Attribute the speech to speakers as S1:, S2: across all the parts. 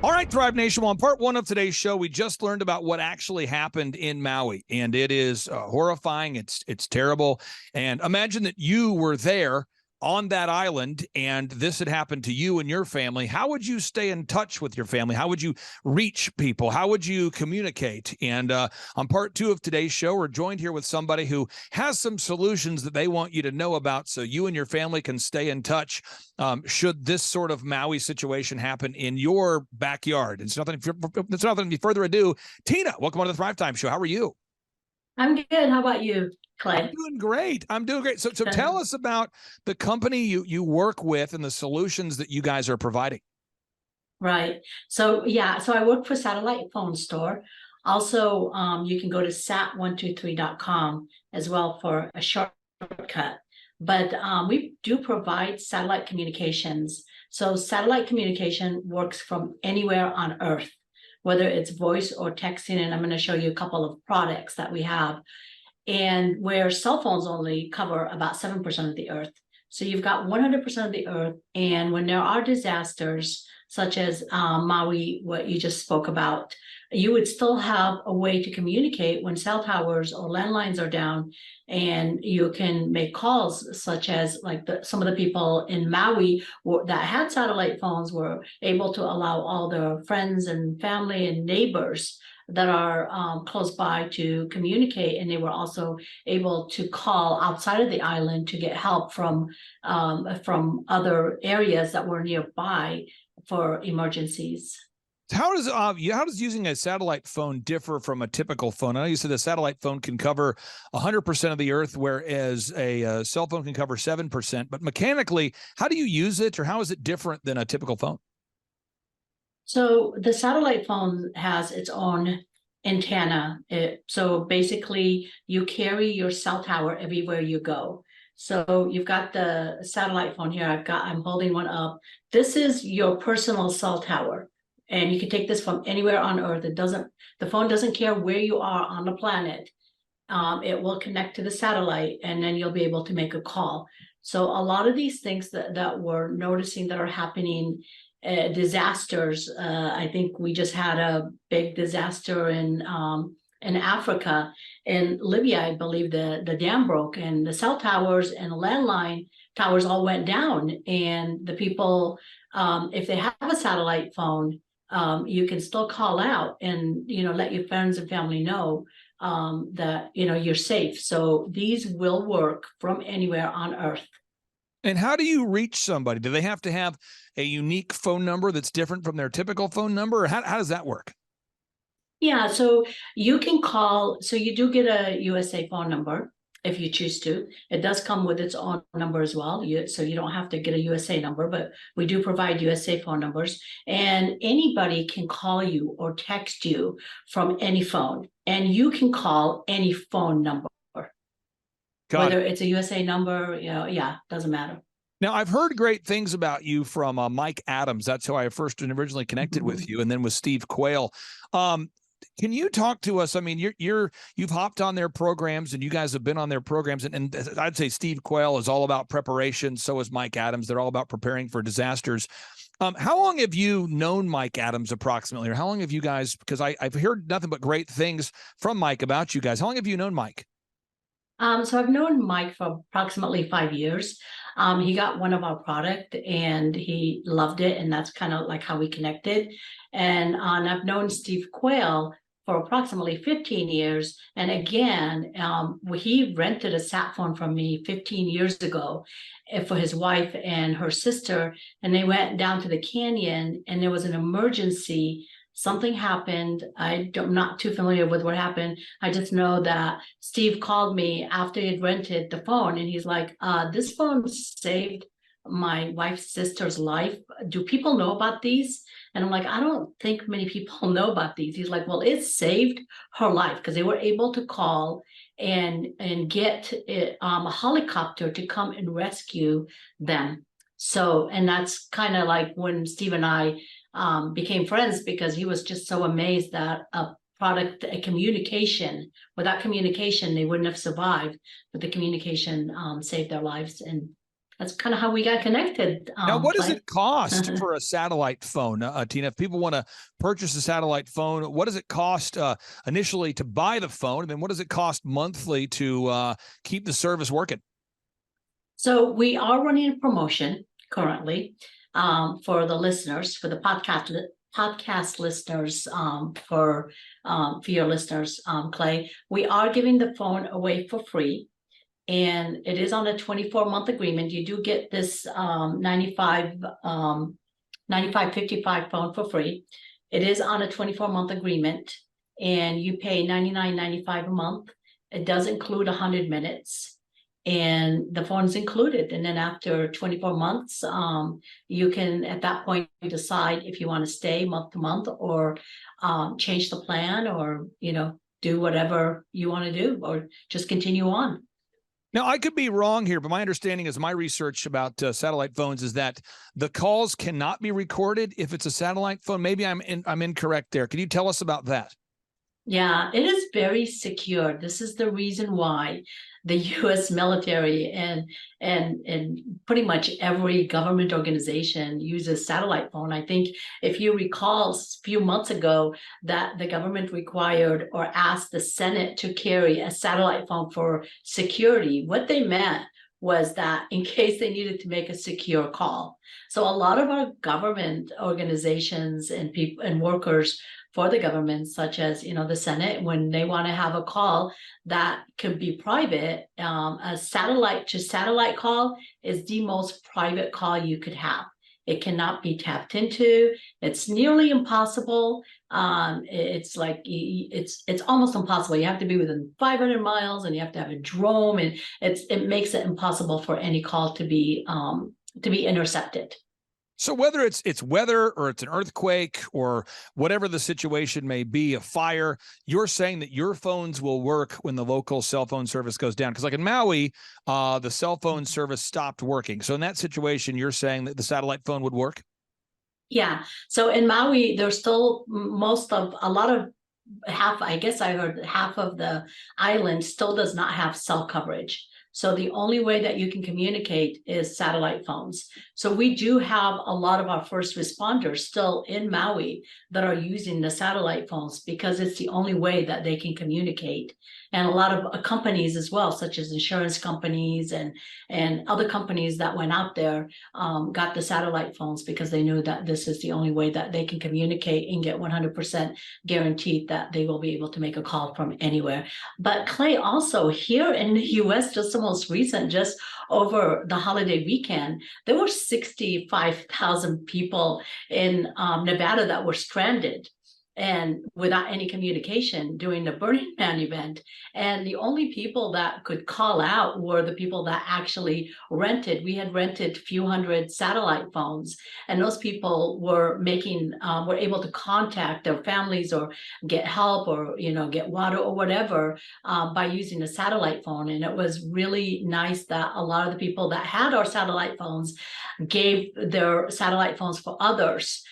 S1: All right, Thrive Nation. Well, on part one of today's show, we just learned about what actually happened in Maui, and it is horrifying. It's terrible. And imagine that you were there on that island and this had happened to you and your family. How would you stay in touch with your family? How would you reach people? How would you communicate? And on part two of today's show, we're joined here with somebody who has some solutions that they want you to know about so you and your family can stay in touch should this sort of Maui situation happen in your backyard. It's nothing further ado. Tina, welcome on to the Thrive Time Show. How are you?
S2: I'm good. How about you, Clay?
S1: I'm doing great. So tell us about the company you work with and the solutions that you guys are providing.
S2: Right. So I work for Satellite Phone Store. Also, you can go to sat123.com as well for a shortcut. But we do provide satellite communications. So satellite communication works from anywhere on Earth, whether it's voice or texting. And I'm going to show you a couple of products that we have. And where cell phones only cover about 7% of the Earth. So you've got 100% of the Earth. And when there are disasters, such as Maui, what you just spoke about, you would still have a way to communicate when cell towers or landlines are down, and you can make calls, such as like some of the people in Maui that had satellite phones were able to allow all their friends and family and neighbors that are close by to communicate, and they were also able to call outside of the island to get help from other areas that were nearby for emergencies.
S1: How does using a satellite phone differ from a typical phone? I know you said a satellite phone can cover 100% of the Earth, whereas a cell phone can cover 7%. But mechanically, how do you use it, or how is it different than a typical phone?
S2: So the satellite phone has its own antenna. So basically, you carry your cell tower everywhere you go. So you've got the satellite phone here. I'm holding one up. This is your personal cell tower. And you can take this from anywhere on Earth. The phone doesn't care where you are on the planet. It will connect to the satellite, and then you'll be able to make a call. So a lot of these things that we're noticing that are happening, disasters. I think we just had a big disaster in Africa. In Libya, I believe the dam broke, and the cell towers and the landline towers all went down. And the people, if they have a satellite phone, you can still call out and let your friends and family know that you're safe. So these will work from anywhere on Earth.
S1: And how do you reach somebody? Do they have to have a unique phone number that's different from their typical phone number? Or how does that work?
S2: Yeah, so you can call. So you do get a USA phone number if you choose to. It does come with its own number as well. So you don't have to get a USA number, but we do provide USA phone numbers. And anybody can call you or text you from any phone. And you can call any phone number. Whether it's a USA number, doesn't matter.
S1: Now, I've heard great things about you from Mike Adams. That's how I first originally connected with you, and then with Steve Quayle. Can you talk to us? I mean, you've hopped on their programs, and you guys have been on their programs, and I'd say Steve Quayle is all about preparation. So is Mike Adams. They're all about preparing for disasters. How long have you known Mike Adams approximately, or how long have you guys? Because I've heard nothing but great things from Mike about you guys. How long have you known Mike?
S2: So I've known Mike for approximately 5 years. He got one of our product and he loved it, and that's kind of like how we connected. And I've known Steve Quayle for approximately 15 years. And again, he rented a sat phone from me 15 years ago for his wife and her sister. And they went down to the canyon, and there was an emergency. Something happened. I'm not too familiar with what happened. I just know that Steve called me after he'd rented the phone, and he's like, this phone saved my wife's sister's life. Do people know about these? And I'm like, I don't think many people know about these. He's like, well, it saved her life, because they were able to call and get a helicopter to come and rescue them. So, and that's kind of like when Steve and I became friends, because he was just so amazed that a communication, without communication, they wouldn't have survived, but the communication saved their lives. And that's kind of how we got connected.
S1: Now, what does
S2: Clay.
S1: it cost for a satellite phone, Tina? If people want to purchase a satellite phone, what does it cost initially to buy the phone? And then what does it cost monthly to keep the service working?
S2: So we are running a promotion currently for the listeners, for the podcast listeners, for your listeners, Clay. We are giving the phone away for free. And it is on a 24-month agreement. You do get this 9555 phone for free. It is on a 24-month agreement, and you pay $99.95 a month. It does include 100 minutes, and the phone is included. And then after 24 months, you can at that point decide if you want to stay month to month, or change the plan, or do whatever you want to do, or just continue on.
S1: Now, I could be wrong here, but my understanding is my research about satellite phones is that the calls cannot be recorded if it's a satellite phone. Maybe I'm incorrect there. Can you tell us about that?
S2: Yeah, it is very secure. This is the reason why the U.S. military and pretty much every government organization uses satellite phone. I think if you recall a few months ago that the government required or asked the Senate to carry a satellite phone for security, what they meant was that in case they needed to make a secure call. So a lot of our government organizations and people and workers for the government, such as the Senate, when they want to have a call that could be private, a satellite to satellite call is the most private call you could have. It cannot be tapped into. It's nearly impossible. It's almost impossible. You have to be within 500 miles, and you have to have a drone, and it makes it impossible for any call to be intercepted.
S1: So whether it's weather or it's an earthquake or whatever the situation may be, a fire, you're saying that your phones will work when the local cell phone service goes down. Because like in Maui, the cell phone service stopped working. So in that situation, you're saying that the satellite phone would work?
S2: Yeah. So in Maui, there's still I guess I heard half of the island still does not have cell coverage. So the only way that you can communicate is satellite phones. So we do have a lot of our first responders still in Maui that are using the satellite phones because it's the only way that they can communicate. And a lot of companies as well, such as insurance companies and other companies that went out there, got the satellite phones because they knew that this is the only way that they can communicate and get 100% guaranteed that they will be able to make a call from anywhere. But Clay, also here in the US, just the most recent, just over the holiday weekend, there were 65,000 people in Nevada that were stranded and without any communication during the Burning Man event. And the only people that could call out were the people that actually rented. We had rented a few hundred satellite phones, and those people were able to contact their families or get help or get water or whatever by using a satellite phone. And it was really nice that a lot of the people that had our satellite phones gave their satellite phones for others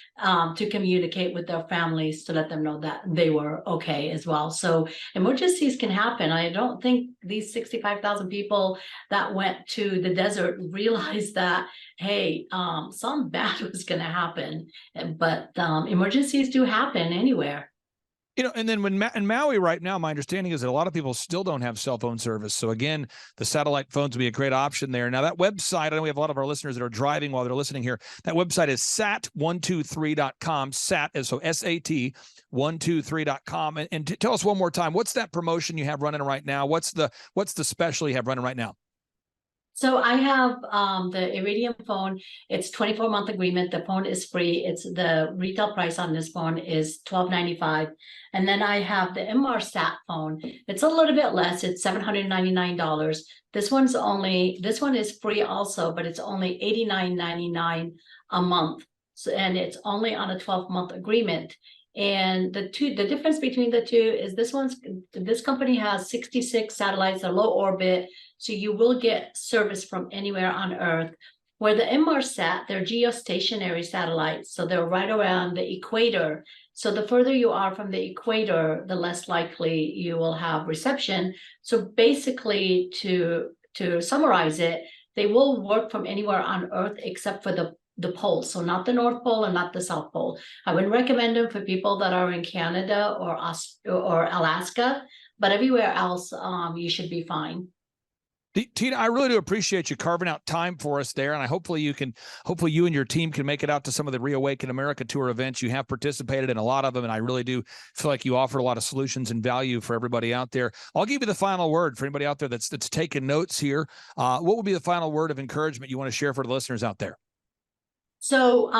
S2: to communicate with their families to let them know that they were okay as well. So emergencies can happen. I don't think these 65,000 people that went to the desert realized that, hey, something bad was going to happen. But emergencies do happen anywhere.
S1: And then in Maui right now, my understanding is that a lot of people still don't have cell phone service. So again, the satellite phones would be a great option there. Now that website, I know we have a lot of our listeners that are driving while they're listening here. That website is sat123.com, sat, so SAT 123.com. And tell us one more time, what's that promotion you have running right now? What's the special you have running right now?
S2: So I have the Iridium phone. It's 24-month agreement. The phone is free. It's the retail price on this phone is $12.95. And then I have the MRSat phone. It's a little bit less. It's $799. This one is free also, but it's only $89.99 a month. So, and it's only on a 12-month agreement. And the difference between the two is this company has 66 satellites, a low orbit, so you will get service from anywhere on Earth. Where the MRSat, they're geostationary satellites, so they're right around the equator. So the further you are from the equator, the less likely you will have reception. So basically, to summarize it, they will work from anywhere on Earth except for the pole. So not the North Pole and not the South Pole. I wouldn't recommend them for people that are in Canada or Alaska, but everywhere else, you should be fine.
S1: Tina, I really do appreciate you carving out time for us there. And hopefully you and your team can make it out to some of the Reawaken America Tour events. You have participated in a lot of them, and I really do feel like you offer a lot of solutions and value for everybody out there. I'll give you the final word for anybody out there that's taking notes here. What would be the final word of encouragement you want to share for the listeners out there?
S2: So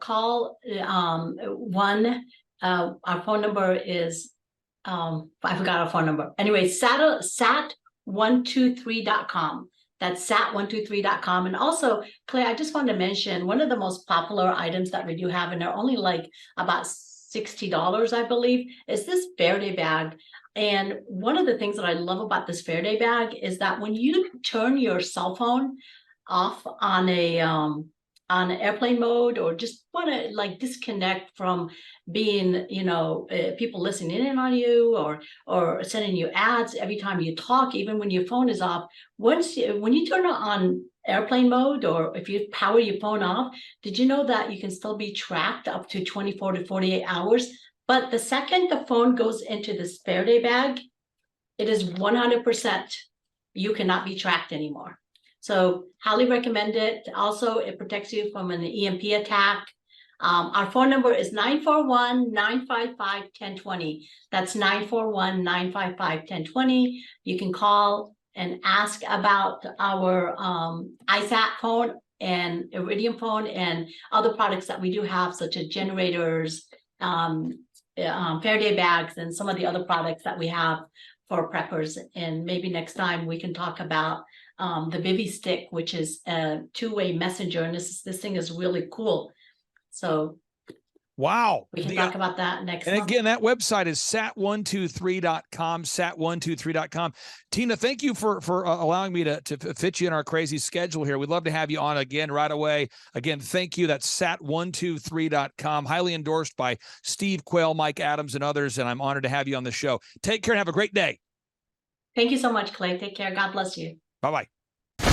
S2: call our phone number is I forgot our phone number. Anyway, sat123.com. That's sat123.com. And also, Clay, I just wanted to mention one of the most popular items that we do have, and they're only like about $60, I believe, is this Faraday bag. And one of the things that I love about this Faraday bag is that when you turn your cell phone off on airplane mode, or just want to like disconnect from being, people listening in on you or sending you ads every time you talk, even when your phone is off. When you turn it on airplane mode, or if you power your phone off, did you know that you can still be tracked up to 24 to 48 hours? But the second the phone goes into this Faraday bag, it is 100%, you cannot be tracked anymore. So highly recommend it. Also, it protects you from an EMP attack. Our phone number is 941-955-1020. That's 941-955-1020. You can call and ask about our iSat phone and Iridium phone and other products that we do have, such as generators, Faraday bags, and some of the other products that we have for preppers. And maybe next time we can talk about the Bivy stick, which is a two-way messenger, and this thing is really cool. So
S1: wow,
S2: we can talk about that next
S1: and
S2: month.
S1: Again, that website is sat123.com, sat123.com. Tina, thank you for allowing me to fit you in our crazy schedule here. We'd love to have you on again right away. Again, thank you. That's sat123.com, highly endorsed by Steve Quayle, Mike Adams, and others, and I'm honored to have you on the show. Take care and have a great day.
S2: Thank you so much, Clay. Take care. God bless you.
S1: Bye-bye.